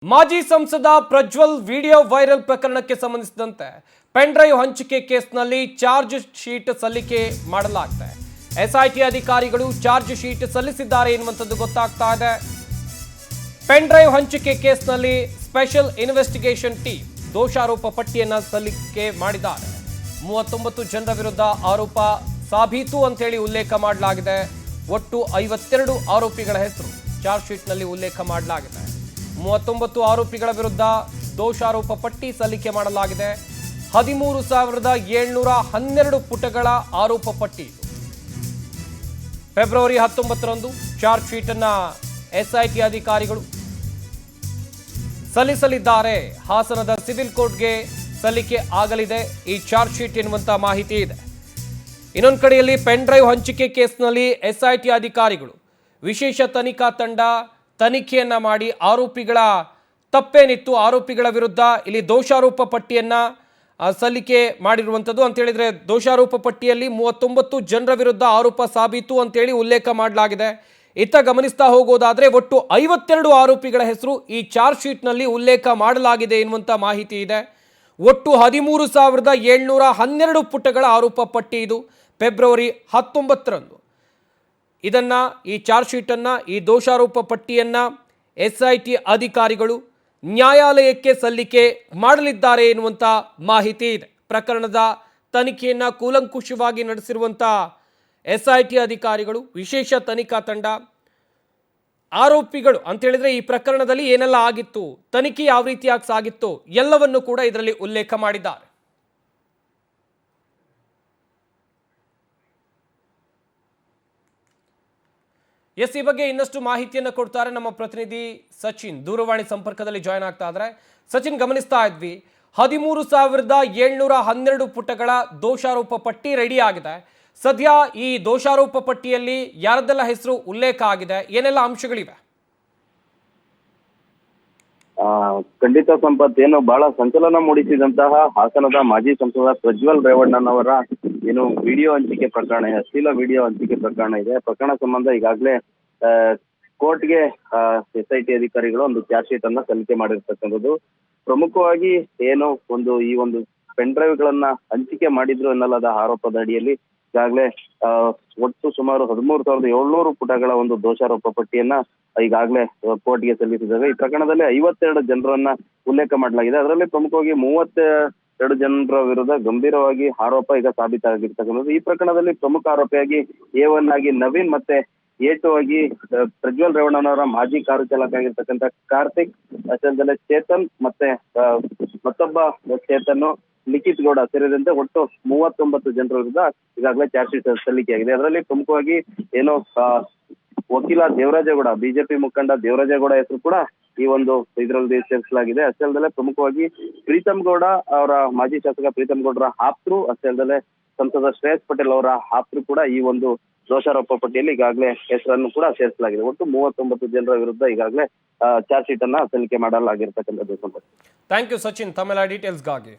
ಮಾಜಿ ಸಂಸದ Prajwal video viral ಪ್ರಕರಣಕ್ಕೆ ಸಂಬಂಧಿಸಿದಂತೆ ಪೆನ್ ಡ್ರೈವ್ ಹಂಚಿಕೆ ಕೇಸ್ನಲ್ಲಿ ಚಾರ್ಜ್ ಶೀಟ್ ಸಲ್ಲಿಕೆ ಮಾಡಲಾಗಿದೆ. ಎಸ್ಐಟಿ ಅಧಿಕಾರಿಗಳು ಚಾರ್ಜ್ ಶೀಟ್ ಸಲ್ಲಿಸಿದ್ದಾರೆ ಎನ್ನುವಂಥದ್ದು ಗೊತ್ತಾಗ್ತಾ ಇದೆ. ಪೆನ್ ಡ್ರೈವ್ ಹಂಚಿಕೆ ಕೇಸ್ನಲ್ಲಿ ಸ್ಪೆಷಲ್ ಇನ್ವೆಸ್ಟಿಗೇಷನ್ ಟೀಮ್ ದೋಷಾರೋಪ ಪಟ್ಟಿಯನ್ನು ಸಲ್ಲಿಕೆ ಮಾಡಿದ್ದಾರೆ. 39 ಜನರ ವಿರುದ್ಧ ಆರೋಪ ಸಾಬೀತು ಅಂತೇಳಿ ಉಲ್ಲೇಖ ಮಾಡಲಾಗಿದೆ. ಒಟ್ಟು 52 ಆರೋಪಿಗಳ ಹೆಸರು ಚಾರ್ಜ್ ಶೀಟ್ನಲ್ಲಿ ಉಲ್ಲೇಖ ಮಾಡಲಾಗಿದೆ. 39 ಆರೋಪಿಗಳ ವಿರುದ್ಧ ದೋಷಾರೋಪ ಪಟ್ಟಿ ಸಲ್ಲಿಕೆ ಮಾಡಲಾಗಿದೆ. 13,712 ಪುಟಗಳ ಆರೋಪ ಪಟ್ಟಿ. ಫೆಬ್ರವರಿ 19ರಂದು ಚಾರ್ಜ್ ಶೀಟ್ ಅನ್ನು ಎಸ್ಐಟಿ ಅಧಿಕಾರಿಗಳು ಸಲ್ಲಿಸಲಿದ್ದಾರೆ. ಹಾಸನದ ಸಿವಿಲ್ ಕೋರ್ಟ್ಗೆ ಸಲ್ಲಿಕೆ ಆಗಲಿದೆ ಈ ಚಾರ್ಜ್ ಶೀಟ್ ಎನ್ನುವಂತ ಮಾಹಿತಿ ಇದೆ. ಇನ್ನೊಂದು ಕಡೆಯಲ್ಲಿ ಪೆನ್ ಡ್ರೈವ್ ಹಂಚಿಕೆ ಕೇಸ್ನಲ್ಲಿ ಎಸ್ಐಟಿ ಅಧಿಕಾರಿಗಳು ವಿಶೇಷ ತನಿಖಾ ತಂಡ ತನಿಖೆಯನ್ನ ಮಾಡಿ ಆರೋಪಿಗಳ ತಪ್ಪೇನಿತ್ತು, ಆರೋಪಿಗಳ ವಿರುದ್ಧ ಇಲ್ಲಿ ದೋಷಾರೋಪ ಪಟ್ಟಿಯನ್ನ ಸಲ್ಲಿಕೆ ಮಾಡಿರುವಂಥದ್ದು. ಅಂತ ಹೇಳಿದ್ರೆ ದೋಷಾರೋಪ ಪಟ್ಟಿಯಲ್ಲಿ 39 ಜನರ ವಿರುದ್ಧ ಆರೋಪ ಸಾಬೀತು ಅಂತೇಳಿ ಉಲ್ಲೇಖ ಮಾಡಲಾಗಿದೆ. ಇತ್ತ ಗಮನಿಸ್ತಾ ಹೋಗೋದಾದ್ರೆ ಒಟ್ಟು 52 ಆರೋಪಿಗಳ ಹೆಸರು ಈ ಚಾರ್ಜ್ ಶೀಟ್ನಲ್ಲಿ ಉಲ್ಲೇಖ ಮಾಡಲಾಗಿದೆ ಎನ್ನುವಂಥ ಮಾಹಿತಿ ಇದೆ. ಒಟ್ಟು 13,712 ಪುಟಗಳ ಆರೋಪ ಪಟ್ಟಿ ಇದು. ಫೆಬ್ರವರಿ 19ರಂದು ಇದನ್ನ ಈ ಚಾರ್ಜ್ ಶೀಟನ್ನು ಈ ದೋಷಾರೋಪ ಪಟ್ಟಿಯನ್ನು ಎಸ್ಐಟಿ ಅಧಿಕಾರಿಗಳು ನ್ಯಾಯಾಲಯಕ್ಕೆ ಸಲ್ಲಿಕೆ ಮಾಡಲಿದ್ದಾರೆ ಎನ್ನುವಂಥ ಮಾಹಿತಿ ಇದೆ. ಪ್ರಕರಣದ ತನಿಖೆಯನ್ನು ಕೂಲಂಕುಷವಾಗಿ ನಡೆಸಿರುವಂಥ ಎಸ್ಐಟಿ ಅಧಿಕಾರಿಗಳು ವಿಶೇಷ ತನಿಖಾ ತಂಡ ಆರೋಪಿಗಳು ಅಂತೇಳಿದರೆ ಈ ಪ್ರಕರಣದಲ್ಲಿ ಏನೆಲ್ಲ ಆಗಿತ್ತು, ತನಿಖೆ ಯಾವ ರೀತಿಯಾಗಿ ಸಾಗಿತ್ತು ಎಲ್ಲವನ್ನು ಕೂಡ ಇದರಲ್ಲಿ ಉಲ್ಲೇಖ ಮಾಡಿದ್ದಾರೆ. ಎಸ್, ಈ ಬಗ್ಗೆ ಇನ್ನಷ್ಟು ಮಾಹಿತಿಯನ್ನು ಕೊಡ್ತಾರೆ ನಮ್ಮ ಪ್ರತಿನಿಧಿ ಸಚಿನ್. ದೂರವಾಣಿ ಸಂಪರ್ಕದಲ್ಲಿ ಜಾಯ್ನ್ ಆಗ್ತಾ ಇದ್ದಾರೆ. ಸಚಿನ್, ಗಮನಿಸ್ತಾ ಇದ್ವಿ 13,712 ಪುಟಗಳ ದೋಷಾರೋಪ ಪಟ್ಟಿ ರೆಡಿ ಆಗಿದೆ. ಸದ್ಯ ಈ ದೋಷಾರೋಪ ಪಟ್ಟಿಯಲ್ಲಿ ಯಾರದೆಲ್ಲ ಹೆಸರು ಉಲ್ಲೇಖ ಆಗಿದೆ, ಏನೆಲ್ಲ ಅಂಶಗಳಿವೆ? ಖಂಡಿತ ಸಂಪತ್, ಏನು ಬಹಳ ಸಂಚಲನ ಮೂಡಿಸಿದಂತಹ ಹಾಸನದ ಮಾಜಿ ಸಂಸದ ಪ್ರಜ್ವಲ್ ರೇವಣ್ಣನವರ ಏನು ವಿಡಿಯೋ ಹಂಚಿಕೆ ಪ್ರಕರಣ, ಅಶ್ಲೀಲ ವಿಡಿಯೋ ಹಂಚಿಕೆ ಪ್ರಕರಣ ಇದೆ. ಪ್ರಕರಣ ಸಂಬಂಧ ಈಗಾಗಲೇ ಕೋರ್ಟ್ಗೆ ಎಸ್ಐಟಿ ಅಧಿಕಾರಿಗಳು ಒಂದು ಚಾರ್ಜ್ ಶೀಟ್ ಅನ್ನ ಸಲ್ಲಿಕೆ ಮಾಡಿರ್ತಕ್ಕಂಥದ್ದು. ಪ್ರಮುಖವಾಗಿ ಏನು ಈ ಒಂದು ಪೆನ್ ಡ್ರೈವ್ ಗಳನ್ನ ಹಂಚಿಕೆ ಮಾಡಿದ್ರು ಎನ್ನಲಾದ ಆರೋಪದ ಅಡಿಯಲ್ಲಿ ಈಗಾಗಲೇ ಒಟ್ಟು ಸುಮಾರು 13,700 ಪುಟಗಳ ಒಂದು ದೋಷಾರೋಪ ಪಟ್ಟಿಯನ್ನ ಈಗಾಗಲೇ ಕೋರ್ಟ್ಗೆ ಸಲ್ಲಿಸಿದ್ದಾರೆ. ಈ ಪ್ರಕರಣದಲ್ಲಿ 52 ಜನರನ್ನ ಉಲ್ಲೇಖ ಮಾಡಲಾಗಿದೆ. ಅದರಲ್ಲಿ ಪ್ರಮುಖವಾಗಿ 32 ಜನರ ವಿರುದ್ಧ ಗಂಭೀರವಾಗಿ ಆರೋಪ ಈಗ ಸಾಬೀತಾಗಿರ್ತಕ್ಕಂಥದ್ದು. ಈ ಪ್ರಕರಣದಲ್ಲಿ ಪ್ರಮುಖ ಆರೋಪಿಯಾಗಿ A1 ಆಗಿ ನವೀನ್ ಮತ್ತೆ A2 ಆಗಿ ಪ್ರಜ್ವಲ್ ರೇವಣ್ಣನವರ ಮಾಜಿ ಕಾರು ಚಾಲಕ ಆಗಿರ್ತಕ್ಕಂಥ ಕಾರ್ತಿಕ್, ಅಷ್ಟೇ ಚೇತನ್ ಮತ್ತೆ ಮತ್ತೊಬ್ಬ ಚೇತನ್, ಲಿಖಿತ್ ಗೌಡ ಸೇರಿದಂತೆ ಒಟ್ಟು 39 ಜನರ ವಿರುದ್ಧ ಈಗಾಗಲೇ ಚಾರ್ಜ್ ಶೀಟ್ ಸಲ್ಲಿಕೆಯಾಗಿದೆ. ಅದರಲ್ಲಿ ಪ್ರಮುಖವಾಗಿ ವಕೀಲ ದೇವರಾಜೇಗೌಡ, ಬಿಜೆಪಿ ಮುಖಂಡ ದೇವರಾಜೇಗೌಡ ಹೆಸರು ಕೂಡ ಈ ಒಂದು ಇದರಲ್ಲಿ ಸೇರಿಸಲಾಗಿದೆ. ಅಷ್ಟೇ ಅಲ್ಲದೆ ಪ್ರಮುಖವಾಗಿ ಪ್ರೀತಮ್ ಗೌಡ ಅವರ ಮಾಜಿ ಶಾಸಕ ಪ್ರೀತಮ್ ಗೌಡರ ಆಪ್ತರು, ಅಷ್ಟೇ ಅಲ್ಲದೆ ಸಂಸದ ಶ್ರೇಯಸ್ ಪಟೇಲ್ ಅವರ ಆಪ್ತರು ಕೂಡ ಈ ಒಂದು ದೋಷಾರೋಪ ಪಟ್ಟಿಯಲ್ಲಿ ಈಗಾಗಲೇ ಹೆಸರನ್ನು ಕೂಡ ಸೇರಿಸಲಾಗಿದೆ. ಒಟ್ಟು 39 ಜನರ ವಿರುದ್ಧ ಈಗಾಗಲೇ ಚಾರ್ಜ್ ಶೀಟ್ ಅನ್ನ ಸಲ್ಲಿಕೆ ಮಾಡಲಾಗಿರ್ತಕ್ಕಂಥದ್ದು. ಥ್ಯಾಂಕ್ ಯು ಸಚಿನ್, ತಮ್ಮೆಲ್ಲ ಡೀಟೇಲ್ಸ್ಗಾಗಿ.